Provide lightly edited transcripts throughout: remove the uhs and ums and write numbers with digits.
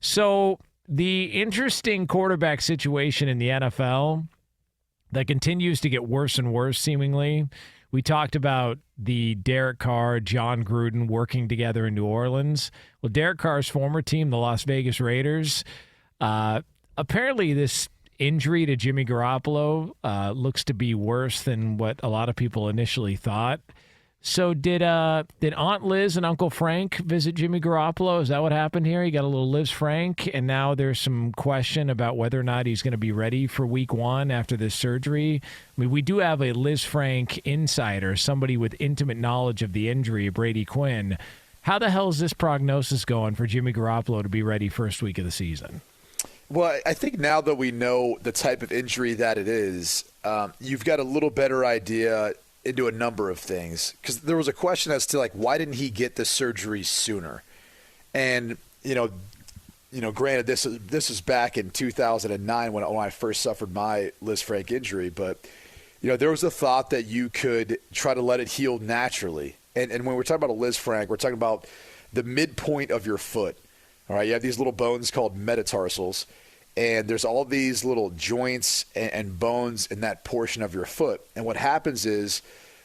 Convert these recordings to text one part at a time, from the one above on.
So the interesting quarterback situation in the NFL that continues to get worse and worse, seemingly. We talked about the Derek Carr, John Gruden working together in New Orleans. Well, Derek Carr's former team, the Las Vegas Raiders, apparently this injury to Jimmy Garoppolo looks to be worse than what a lot of people initially thought. So did Aunt Liz and Uncle Frank visit Jimmy Garoppolo? Is that what happened here? He got a little Liz Frank, and now there's some question about whether or not he's going to be ready for week 1 after this surgery. I mean, we do have a Liz Frank insider, somebody with intimate knowledge of the injury, Brady Quinn. How the hell is this prognosis going for Jimmy Garoppolo to be ready first week of the season? Well, I think now that we know the type of injury that it is, you've got a little better idea into a number of things, because there was a question as to like, why didn't he get the surgery sooner? And granted, this is back in 2009 when I first suffered my Liz Frank injury, but there was a thought that you could try to let it heal naturally. And when we're talking about a Liz Frank, we're talking about the midpoint of your foot. All right, you have these little bones called metatarsals, and there's all these little joints and bones in that portion of your foot. And what happens is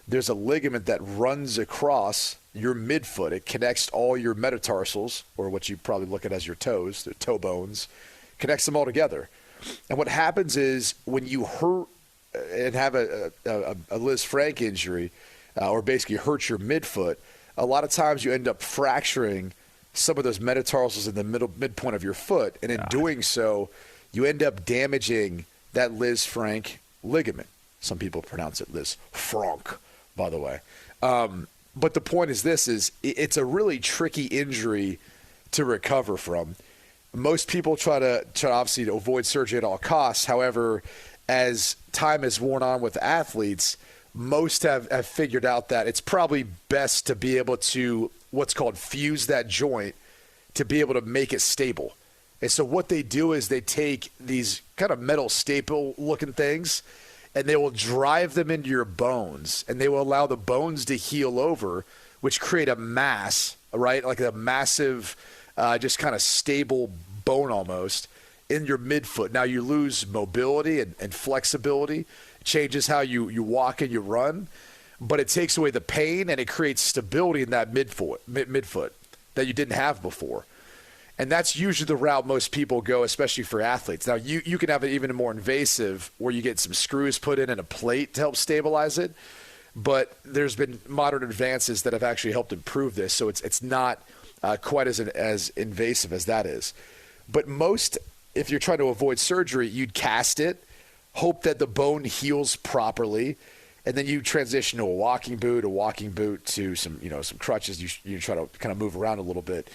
there's a ligament that runs across your midfoot. It connects all your metatarsals, or what you probably look at as your toes, the toe bones, connects them all together. And what happens is when you hurt and have a Liz Frank injury, or basically hurt your midfoot, a lot of times you end up fracturing some of those metatarsals in the midpoint of your foot, and in doing so, you end up damaging that Liz Frank ligament. Some people pronounce it Liz Frank, by the way. But the point is it's a really tricky injury to recover from. Most people try to obviously to avoid surgery at all costs. However, as time has worn on with athletes, most have figured out that it's probably best to be able to what's called fuse that joint to be able to make it stable. And so what they do is they take these kind of metal staple looking things and they will drive them into your bones, and they will allow the bones to heal over, which create a mass, right? Like a massive, just kind of stable bone almost in your midfoot. Now you lose mobility and flexibility. It changes how you walk and you run. But it takes away the pain, and it creates stability in that midfoot that you didn't have before. And that's usually the route most people go, especially for athletes. Now, you can have it even more invasive where you get some screws put in and a plate to help stabilize it. But there's been modern advances that have actually helped improve this, so it's not quite as invasive as that is. But most, if you're trying to avoid surgery, you'd cast it, hope that the bone heals properly, and then you transition to a walking boot to some crutches. You try to kind of move around a little bit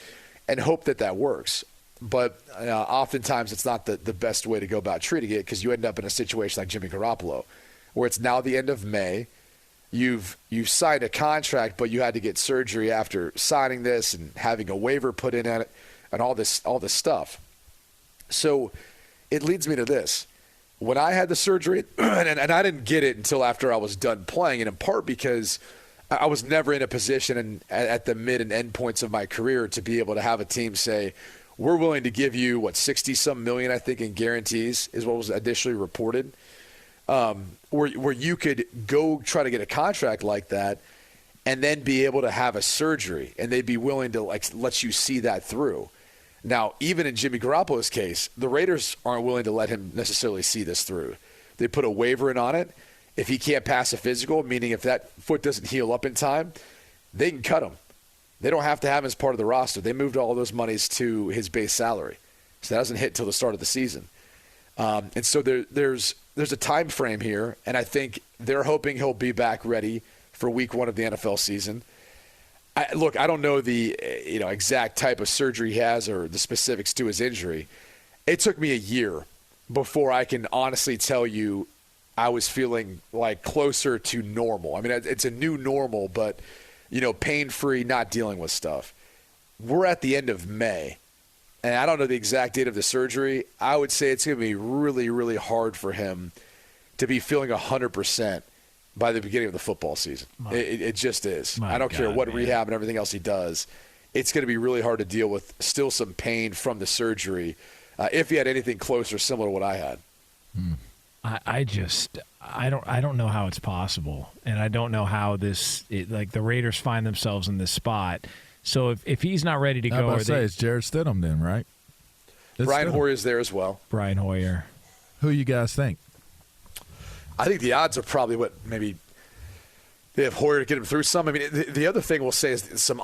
and hope that works. But oftentimes it's not the best way to go about treating it, because you end up in a situation like Jimmy Garoppolo, where it's now the end of May. You've signed a contract, but you had to get surgery after signing this and having a waiver put in at it and all this stuff. So it leads me to this. When I had the surgery, and I didn't get it until after I was done playing, and in part because I was never in a position at the mid and end points of my career to be able to have a team say, we're willing to give you, 60-some million, I think, in guarantees is what was initially reported, where you could go try to get a contract like that and then be able to have a surgery, and they'd be willing to let you see that through. Now, even in Jimmy Garoppolo's case, the Raiders aren't willing to let him necessarily see this through. They put a waiver in on it. If he can't pass a physical, meaning if that foot doesn't heal up in time, they can cut him. They don't have to have him as part of the roster. They moved all those monies to his base salary. So that doesn't hit till the start of the season. And so there's a time frame here, and I think they're hoping he'll be back ready for week 1 of the NFL season. I don't know the exact type of surgery he has or the specifics to his injury. It took me a year before I can honestly tell you I was feeling like closer to normal. I mean, it's a new normal, but pain-free, not dealing with stuff. We're at the end of May, and I don't know the exact date of the surgery. I would say it's going to be really, really hard for him to be feeling 100% by the beginning of the football season. It just is. I don't care what rehab and everything else he does. it's going to be really hard to deal with still some pain from the surgery if he had anything close or similar to what I had. I don't know how it's possible, and I don't know how the Raiders find themselves in this spot. So if he's not ready to go, it's Jared Stidham then, right? Brian Hoyer's there as well. Brian Hoyer. Who you guys think? I think the odds are probably maybe they have Hoyer to get him through some. I mean, the other thing we'll say is some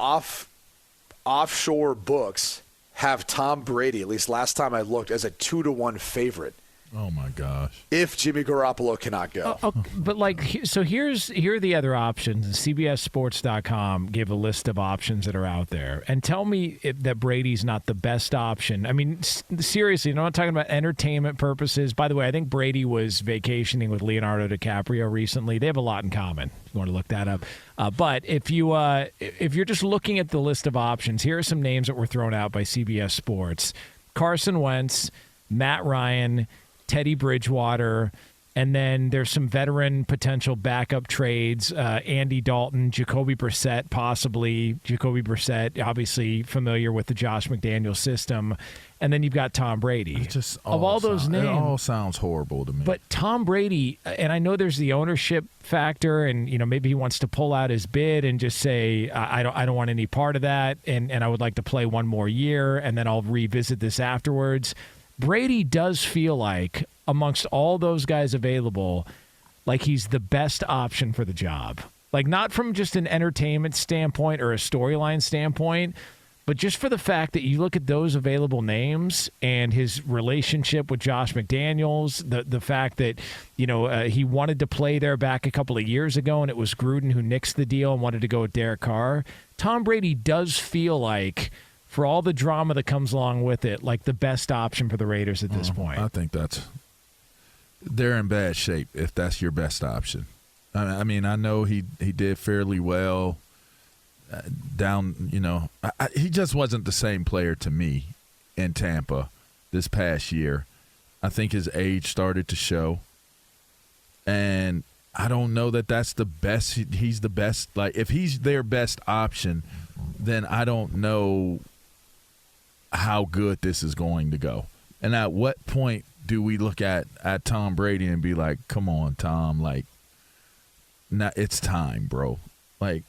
offshore books have Tom Brady, at least last time I looked, as a 2-1 favorite. Oh my gosh! If Jimmy Garoppolo cannot go, but here are the other options. CBSSports.com gave a list of options that are out there, and tell me that Brady's not the best option. I mean, seriously, I'm not talking about entertainment purposes. By the way, I think Brady was vacationing with Leonardo DiCaprio recently. They have a lot in common. If you want to look that up, but if you're just looking at the list of options, here are some names that were thrown out by CBS Sports: Carson Wentz, Matt Ryan, Teddy Bridgewater, and then there's some veteran potential backup trades, Andy Dalton, Jacoby Brissett, possibly. Jacoby Brissett, obviously familiar with the Josh McDaniels system. And then you've got Tom Brady. Those names, it all sounds horrible to me. But Tom Brady, and I know there's the ownership factor, and maybe he wants to pull out his bid and just say, I don't want any part of that, and I would like to play one more year, and then I'll revisit this afterwards. Brady does feel like, amongst all those guys available, like he's the best option for the job. Like, not from just an entertainment standpoint or a storyline standpoint, but just for the fact that you look at those available names and his relationship with Josh McDaniels, the fact that, he wanted to play there back a couple of years ago, and it was Gruden who nixed the deal and wanted to go with Derek Carr. Tom Brady does feel like, for all the drama that comes along with it, like the best option for the Raiders at this point. I think they're in bad shape if that's your best option. I mean, I know he did fairly well he just wasn't the same player to me in Tampa this past year. I think his age started to show. And I don't know that that's the best. He's the best. Like, if he's their best option, then I don't know how good this is going to go. And at what point do we look at Tom Brady and be like, come on, Tom, like, now it's time, bro. Like,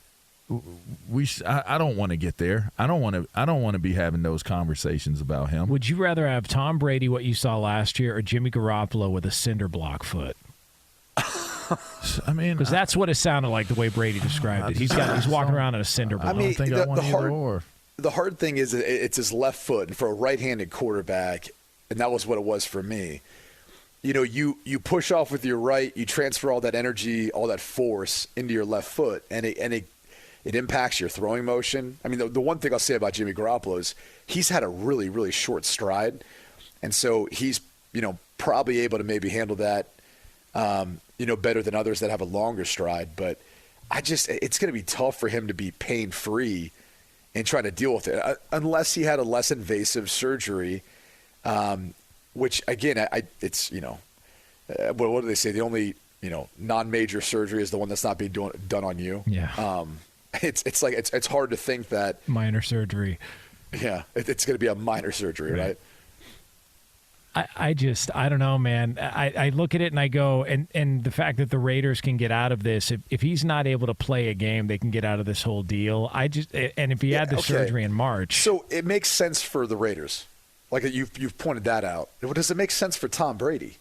I don't want to get there. I don't want to be having those conversations about him. Would you rather have Tom Brady, what you saw last year, or Jimmy Garoppolo with a cinder block foot? I mean, because that's what it sounded like the way Brady described it. He's walking around in a cinder block. I mean, the hard thing is it's his left foot, and for a right-handed quarterback, and that was what it was for me. You push off with your right, you transfer all that energy, all that force into your left foot, and it impacts your throwing motion. I mean, the one thing I'll say about Jimmy Garoppolo is he's had a really, really short stride, and so he's probably able to maybe handle that better than others that have a longer stride. But it's going to be tough for him to be pain-free and trying to deal with it unless he had a less invasive surgery, which again, it's what do they say? The only non-major surgery is the one that's not being done on you. Yeah. It's hard to think that minor surgery. Yeah, it's going to be a minor surgery, right? I don't know, man. I look at it and I go, and the fact that the Raiders can get out of this, if he's not able to play a game, they can get out of this whole deal. And if he had the surgery in March. So it makes sense for the Raiders. Like, you've pointed that out. Does it make sense for Tom Brady?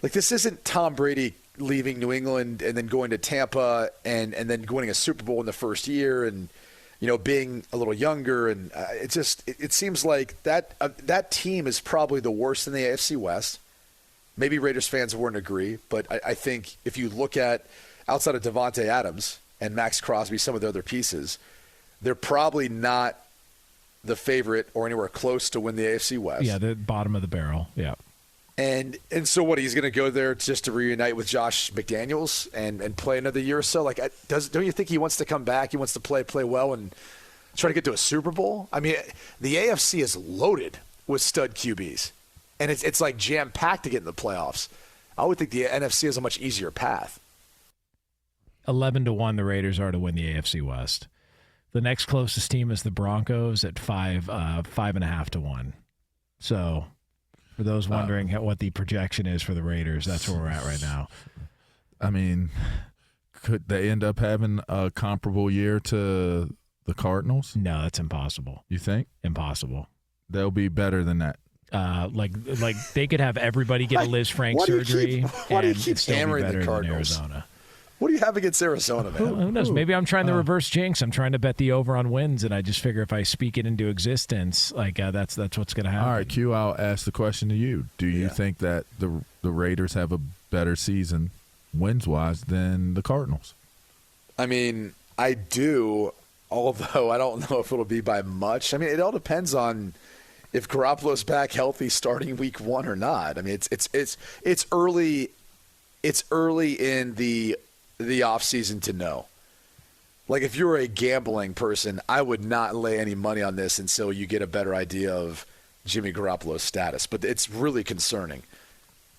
Like, this isn't Tom Brady leaving New England and then going to Tampa and then winning a Super Bowl in the first year and, being a little younger. And it seems like that team is probably the worst in the AFC West. Maybe Raiders fans wouldn't agree, but I think if you look at outside of Devontae Adams and Max Crosby, some of the other pieces, they're probably not the favorite or anywhere close to win the AFC West. Yeah, the bottom of the barrel. Yeah. And so what, he's going to go there just to reunite with Josh McDaniels and play another year or so? Like, don't you think he wants to come back? He wants to play well and try to get to a Super Bowl? I mean, the AFC is loaded with stud QBs, and it's like jam-packed to get in the playoffs. I would think the NFC is a much easier path. 11-1 the Raiders are to win the AFC West. The next closest team is the Broncos at 5.5 to 1. So, for those wondering what the projection is for the Raiders, that's where we're at right now. I mean, could they end up having a comparable year to the Cardinals? No, that's impossible. You think? Impossible. They'll be better than that. Like they could have everybody get a Liz Frank surgery. Why do you keep still be hammering better the than Cardinals? Arizona. What do you have against Arizona, man? Who knows? Maybe I'm trying to reverse jinx. I'm trying to bet the over on wins, and I just figure if I speak it into existence, that's what's going to happen. All right, Q, I'll ask the question to you. Do you think that the Raiders have a better season wins-wise than the Cardinals? I mean, I do, although I don't know if it'll be by much. I mean, it all depends on if Garoppolo's back healthy starting week 1 or not. I mean, it's early. It's early in the offseason to know. Like, if you're a gambling person, I would not lay any money on this until you get a better idea of Jimmy Garoppolo's status. But it's really concerning,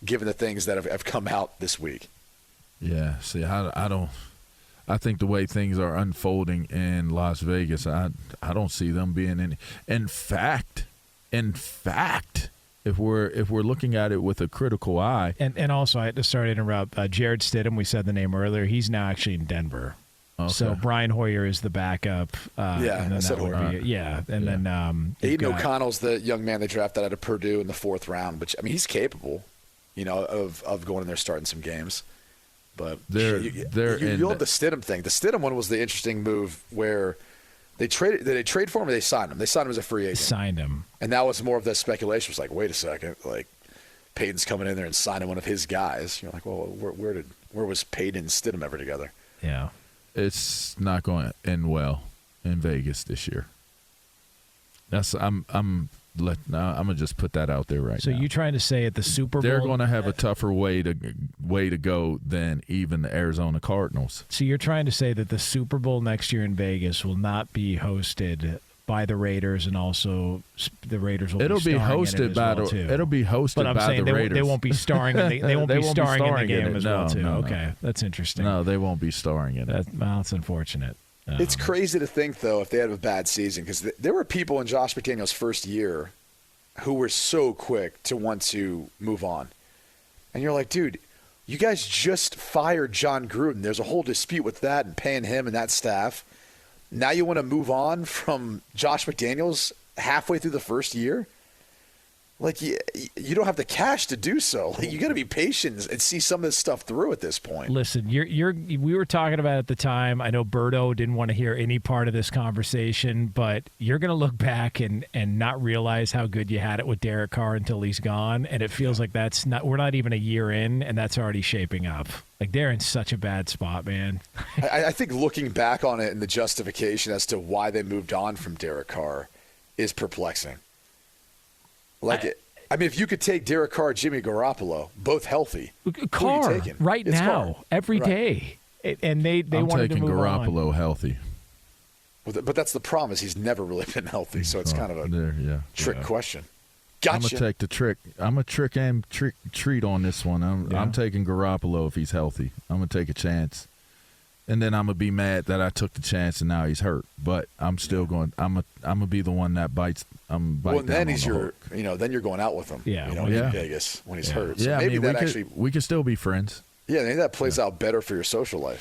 given the things that have come out this week. Yeah, see, I think the way things are unfolding in Las Vegas, I don't see them being any. In fact, if we're looking at it with a critical eye, and also I had to start to interrupt. Jared Stidham, we said the name earlier. He's now actually in Denver. Okay. So Brian Hoyer is the backup. And then that would be then Aiden O'Connell's the young man they drafted out of Purdue in the 4th round. But I mean, he's capable, of going in there starting some games. But you love the Stidham thing. The Stidham one was the interesting move where they traded. Did they trade for him or they signed him? They signed him as a free agent. Signed him. And that was more of the speculation. It was like, wait a second, like Peyton's coming in there and signing one of his guys. You're like, well, where was Peyton and Stidham ever together? Yeah. It's not going to end well in Vegas this year. I'm gonna just put that out there right now. So you trying to say at the Super Bowl they're going to have a tougher way to go than even the Arizona Cardinals. So you're trying to say that the Super Bowl next year in Vegas will not be hosted by the Raiders, and also the Raiders will it'll be hosted by the too. It'll be hosted but I'm by saying the Raiders. They won't be starring. They won't be starring in the game as well too. No. Okay, that's interesting. No, they won't be starring in it. That's unfortunate. It's crazy to think, though, if they had a bad season, because there were people in Josh McDaniels' first year who were so quick to want to move on. And you're like, dude, you guys just fired John Gruden. There's a whole dispute with that and paying him and that staff. Now you want to move on from Josh McDaniels halfway through the first year? Like, you don't have the cash to do so. Like, you got to be patient and see some of this stuff through at this point. Listen, we were talking about it at the time. I know Berto didn't want to hear any part of this conversation, but you're going to look back and not realize how good you had it with Derek Carr until he's gone, and it feels like we're not even a year in, and that's already shaping up. Like, they're in such a bad spot, man. I think looking back on it and the justification as to why they moved on from Derek Carr is perplexing. I mean, if you could take Derek Carr, Jimmy Garoppolo, both healthy, Carr who are you taking? right It's now, Carr. every Right. day, and they wanted to move Garoppolo on. healthy. But that's the problem is he's never really been healthy, so it's kind of a trick question. Gotcha. I'm gonna take the trick. I'm a trick and treat on this one. I'm taking Garoppolo if he's healthy. I'm gonna take a chance, and then I'm gonna be mad that I took the chance and now he's hurt. But I'm still going. I'm gonna be the one that bites. Well, then then you're going out with him. In Vegas when he's hurt. So maybe we could still be friends. Yeah, maybe that plays out better for your social life.